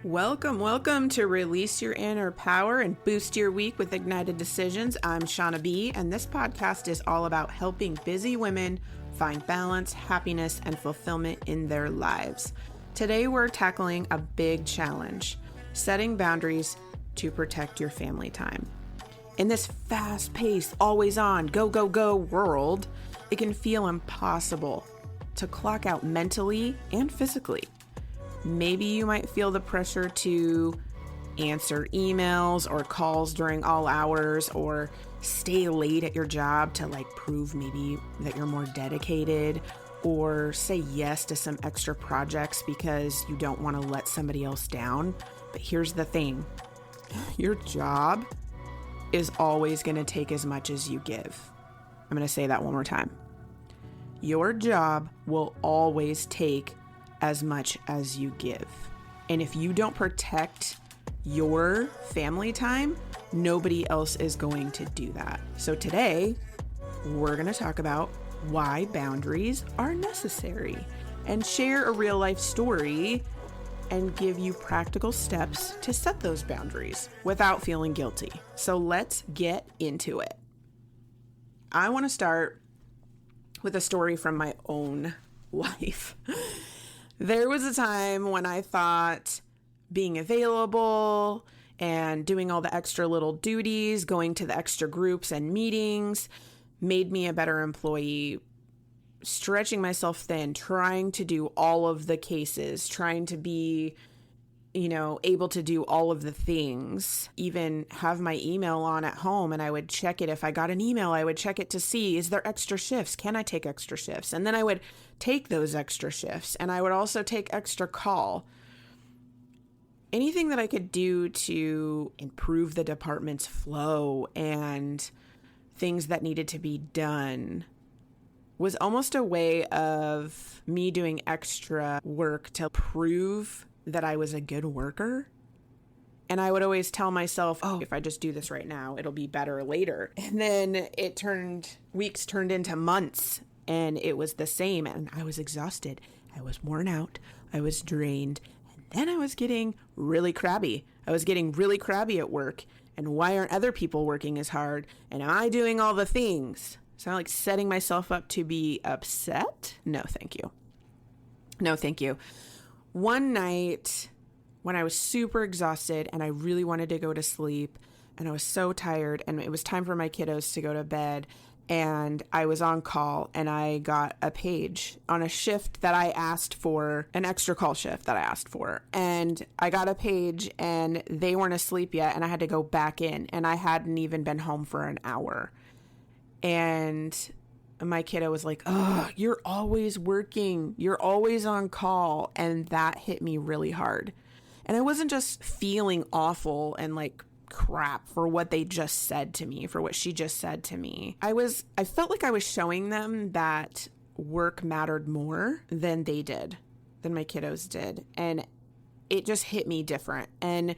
Welcome to Release Your Inner Power and Boost Your Week with Ignited Decisions. I'm Shauna B, and this podcast is all about helping busy women find balance, happiness, and fulfillment in their lives. Today, we're tackling a big challenge, setting boundaries to protect your family time. In this fast-paced, always-on, go world, it can feel impossible to clock out mentally and physically. Maybe you might feel the pressure to answer emails or calls during all hours or stay late at your job to prove maybe that you're more dedicated, or say yes to some extra projects because you don't want to let somebody else down. But here's the thing. Your job is always going to take as much as you give. I'm going to say that one more time. Your job will always take as much as you give. And if you don't protect your family time, nobody else is going to do that. So today, we're going to talk about why boundaries are necessary and share a real life story and give you practical steps to set those boundaries without feeling guilty. So let's get into it. I want to start with a story from my own life. There was a time when I thought being available and doing all the extra little duties, going to the extra groups and meetings made me a better employee, stretching myself thin, trying to do all of the cases, trying to be, able to do all of the things, even have my email on at home. And I would check it. If I got an email, I would check it to see, is there extra shifts? Can I take extra shifts? And then I would take those extra shifts. And I would also take extra call. Anything that I could do to improve the department's flow and things that needed to be done was almost a way of me doing extra work to prove that I was a good worker. And I would always tell myself, if I just do this right now, it'll be better later. And then weeks turned into months, and it was the same. And I was exhausted. I was worn out. I was drained. And then I was getting really crabby. I was getting really crabby at work. And why aren't other people working as hard? And am I doing all the things? So I'm setting myself up to be upset? No, thank you. No, thank you. One night when I was super exhausted and I really wanted to go to sleep and I was so tired and it was time for my kiddos to go to bed, and I was on call and I got a page on a shift that I asked for, an extra call shift that I asked for. And I got a page and they weren't asleep yet and I had to go back in, and I hadn't even been home for an hour. And my kiddo was like, "Oh, you're always working. You're always on call." And that hit me really hard. And I wasn't just feeling awful and crap for what they just said to me, for what she just said to me. I felt like I was showing them that work mattered more than they did, than my kiddos did. And it just hit me different. And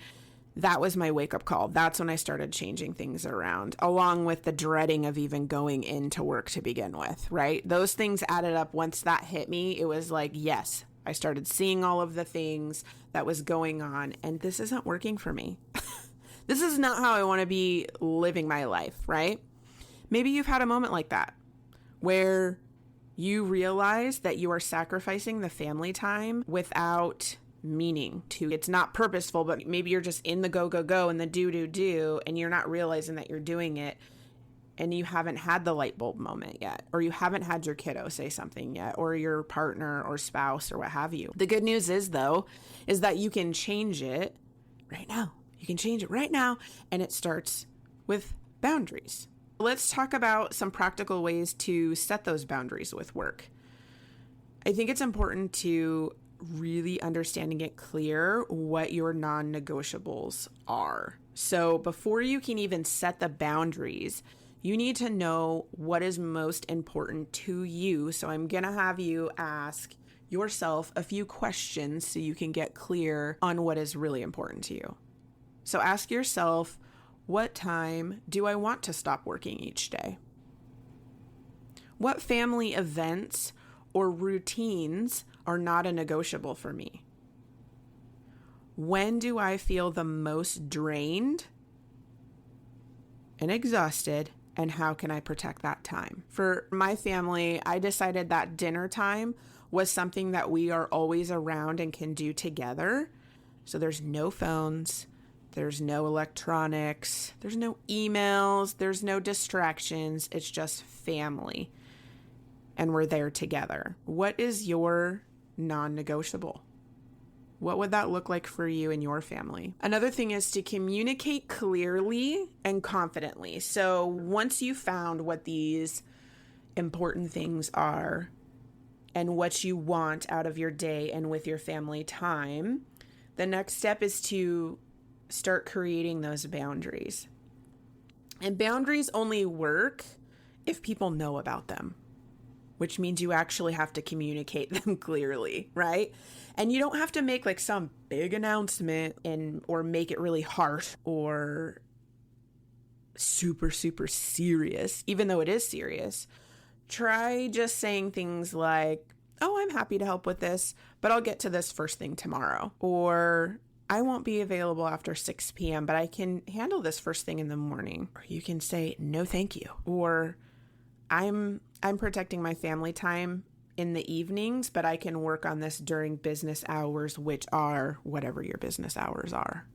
that was my wake-up call. That's when I started changing things around, along with the dreading of even going into work to begin with, right? Those things added up. Once that hit me, it was yes, I started seeing all of the things that was going on, and this isn't working for me. This is not how I want to be living my life, right? Maybe you've had a moment like that where you realize that you are sacrificing the family time without meaning to. It's not purposeful, but maybe you're just in the go and the do, and you're not realizing that you're doing it, and you haven't had the light bulb moment yet, or you haven't had your kiddo say something yet, or your partner or spouse or what have you. The good news is that you can change it right now. You can change it right now, and it starts with boundaries. Let's talk about some practical ways to set those boundaries with work. I think it's important to really understanding it clear what your non-negotiables are. So before you can even set the boundaries, you need to know what is most important to you. So I'm going to have you ask yourself a few questions so you can get clear on what is really important to you. So ask yourself, what time do I want to stop working each day? What family events or routines are not a negotiable for me? When do I feel the most drained and exhausted, and how can I protect that time? For my family, I decided that dinner time was something that we are always around and can do together. So there's no phones, there's no electronics, there's no emails, there's no distractions. It's just family. And we're there together. What is your non-negotiable? What would that look like for you and your family? Another thing is to communicate clearly and confidently. So once you found what these important things are and what you want out of your day and with your family time, the next step is to start creating those boundaries. And boundaries only work if people know about them, which means you actually have to communicate them clearly, right? And you don't have to make like some big announcement or make it really harsh or super, super serious, even though it is serious. Try just saying things like, oh, I'm happy to help with this, but I'll get to this first thing tomorrow. Or I won't be available after 6 p.m., but I can handle this first thing in the morning. Or you can say, no, thank you. Or I'm protecting my family time in the evenings, but I can work on this during business hours, which are whatever your business hours are.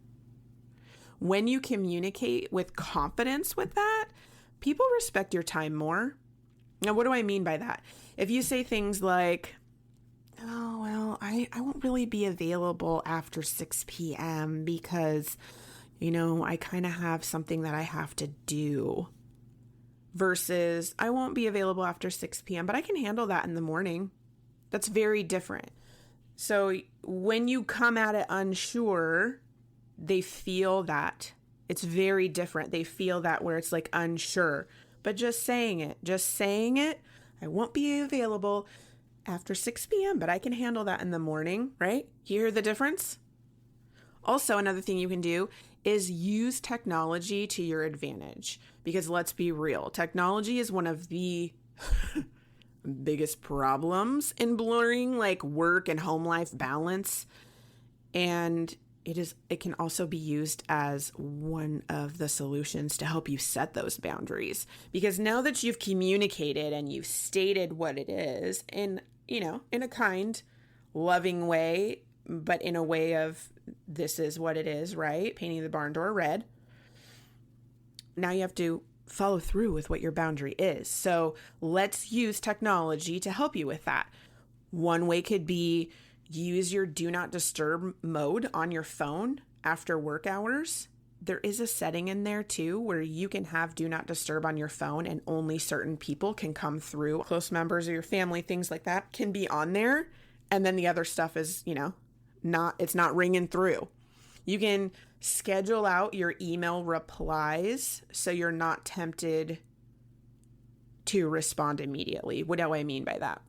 When you communicate with confidence with that, people respect your time more. Now, what do I mean by that? If you say things like, oh, well, I won't really be available after 6 p.m. because, I kind of have something that I have to do. Versus, I won't be available after 6 p.m., but I can handle that in the morning. That's very different. So when you come at it unsure, they feel that. It's very different. They feel that where it's like unsure. But just saying it, I won't be available after 6 p.m., but I can handle that in the morning, right? You hear the difference? Also, another thing you can do is use technology to your advantage. Because let's be real, technology is one of the biggest problems in blurring like work and home life balance. And it can also be used as one of the solutions to help you set those boundaries. Because now that you've communicated and you've stated what it is in a kind, loving way, but in a way of this is what it is, right? Painting the barn door red. Now you have to follow through with what your boundary is. So let's use technology to help you with that. One way could be use your do not disturb mode on your phone after work hours. There is a setting in there too where you can have do not disturb on your phone and only certain people can come through. Close members of your family, things like that can be on there. And then the other stuff is, it's not ringing through. You can schedule out your email replies so you're not tempted to respond immediately. What do I mean by that?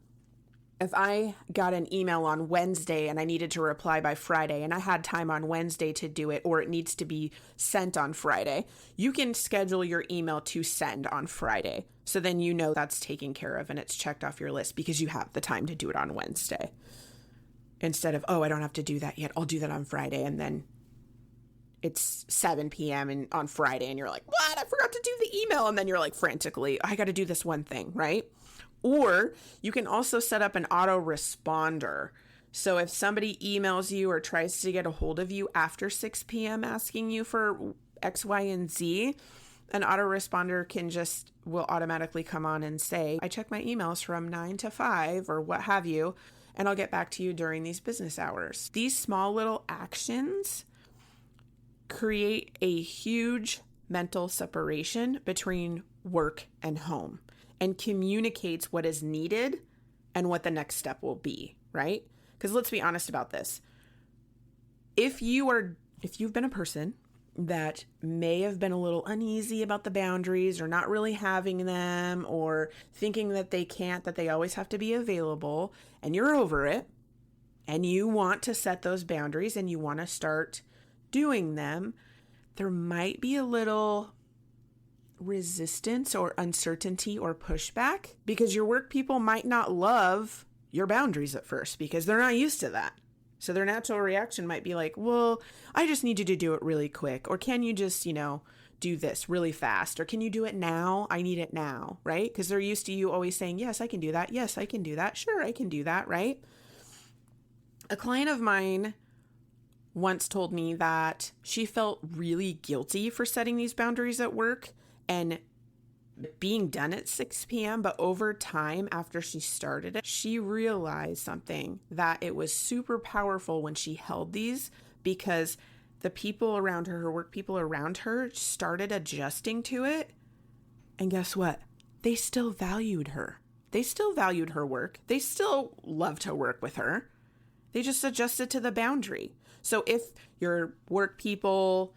If I got an email on Wednesday and I needed to reply by Friday and I had time on Wednesday to do it, or it needs to be sent on Friday, you can schedule your email to send on Friday. So then that's taken care of and it's checked off your list because you have the time to do it on Wednesday. Instead of, I don't have to do that yet. I'll do that on Friday. And then it's 7 p.m. on Friday and you're like, what? I forgot to do the email. And then you're like frantically, I got to do this one thing, right? Or you can also set up an autoresponder. So if somebody emails you or tries to get a hold of you after 6 p.m. asking you for X, Y, and Z, an autoresponder will automatically come on and say, I check my emails from 9 to 5 or what have you, and I'll get back to you during these business hours. These small little actions create a huge mental separation between work and home and communicates what is needed and what the next step will be, right? Because let's be honest about this. If you've been a person that may have been a little uneasy about the boundaries or not really having them or thinking that they always have to be available, and you're over it and you want to set those boundaries and you want to start doing them, there might be a little resistance or uncertainty or pushback because your work people might not love your boundaries at first because they're not used to that. So their natural reaction might be like, well, I just need you to do it really quick. Or can you just, do this really fast? Or can you do it now? I need it now, right? Because they're used to you always saying, yes, I can do that. Yes, I can do that. Sure, I can do that, right? A client of mine once told me that she felt really guilty for setting these boundaries at work and being done at 6 p.m. But over time, after she started it, she realized something, that it was super powerful when she held these, because the people around her work people around her, started adjusting to it. And guess what? They still valued her. They still valued her work. They still loved to work with her. They just adjusted to the boundary. So if your work people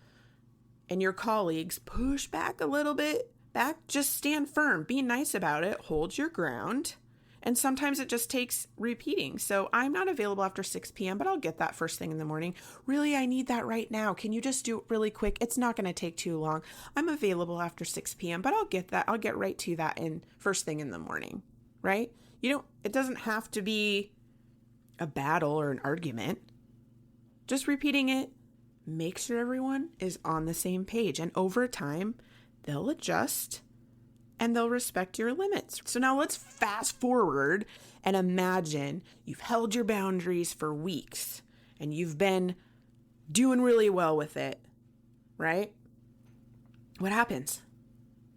and your colleagues push back a little bit, just stand firm, be nice about it, hold your ground. And sometimes it just takes repeating. So I'm not available after 6 p.m., but I'll get that first thing in the morning. Really, I need that right now. Can you just do it really quick? It's not going to take too long. I'm available after 6 p.m., but I'll get that. I'll get right to that in first thing in the morning, right? It doesn't have to be a battle or an argument. Just repeating it, make sure everyone is on the same page. And over time, they'll adjust and they'll respect your limits. So now let's fast forward and imagine you've held your boundaries for weeks and you've been doing really well with it, right? What happens?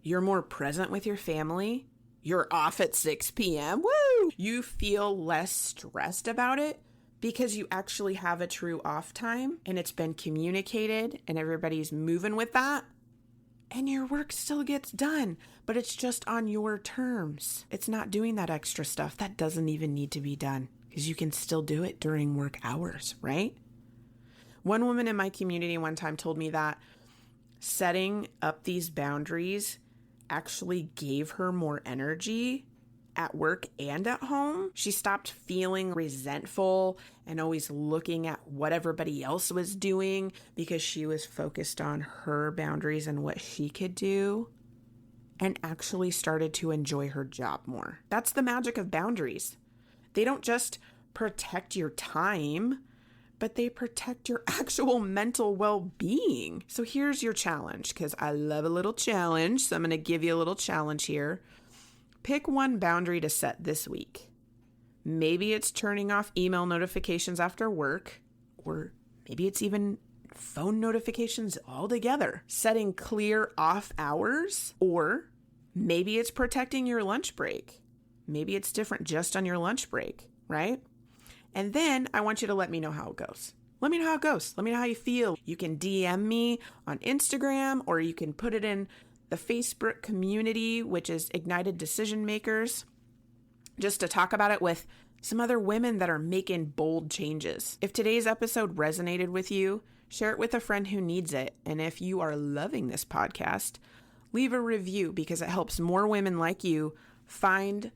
You're more present with your family. You're off at 6 p.m. Woo! You feel less stressed about it because you actually have a true off time and it's been communicated and everybody's moving with that. And your work still gets done, but it's just on your terms. It's not doing that extra stuff. That doesn't even need to be done because you can still do it during work hours, right? One woman in my community one time told me that setting up these boundaries actually gave her more energy at work and at home. She stopped feeling resentful and always looking at what everybody else was doing because she was focused on her boundaries and what she could do, and actually started to enjoy her job more. That's the magic of boundaries. They don't just protect your time, but they protect your actual mental well-being. So here's your challenge, because I love a little challenge. So I'm going to give you a little challenge here. Pick one boundary to set this week. Maybe it's turning off email notifications after work, or maybe it's even phone notifications altogether. Setting clear off hours, or maybe it's protecting your lunch break. Maybe it's different just on your lunch break, right? And then I want you to let me know how it goes. Let me know how it goes. Let me know how you feel. You can DM me on Instagram, or you can put it in the Facebook community, which is Ignited Decision Makers, just to talk about it with some other women that are making bold changes. If today's episode resonated with you, share it with a friend who needs it. And if you are loving this podcast, leave a review, because it helps more women like you find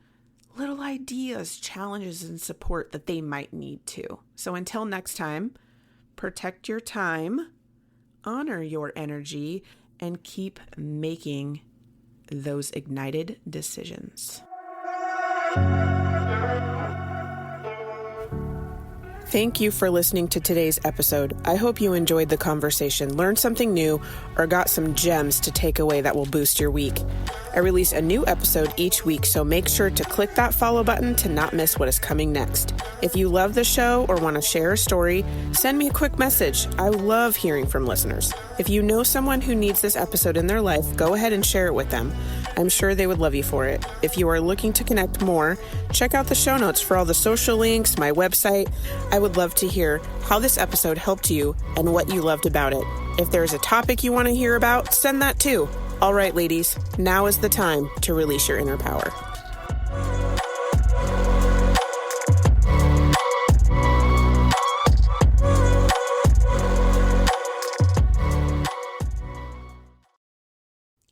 little ideas, challenges, and support that they might need too. So until next time, protect your time, honor your energy, and keep making those ignited decisions. Thank you for listening to today's episode. I hope you enjoyed the conversation, learned something new, or got some gems to take away that will boost your week. I release a new episode each week, so make sure to click that follow button to not miss what is coming next. If you love the show or want to share a story, send me a quick message. I love hearing from listeners. If you know someone who needs this episode in their life, go ahead and share it with them. I'm sure they would love you for it. If you are looking to connect more, check out the show notes for all the social links, my website. I would love to hear how this episode helped you and what you loved about it. If there's a topic you want to hear about, send that too. All right, ladies, now is the time to release your inner power.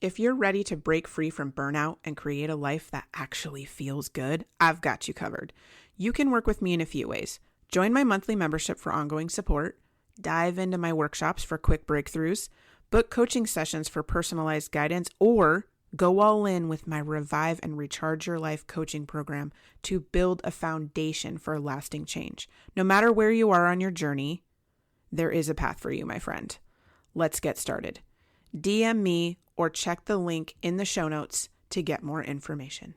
If you're ready to break free from burnout and create a life that actually feels good, I've got you covered. You can work with me in a few ways. Join my monthly membership for ongoing support, dive into my workshops for quick breakthroughs, book coaching sessions for personalized guidance, or Go all in with my Revive and Recharge Your Life coaching program to build a foundation for lasting change. No matter where you are on your journey, there is a path for you, my friend. Let's get started. DM me or check the link in the show notes to get more information.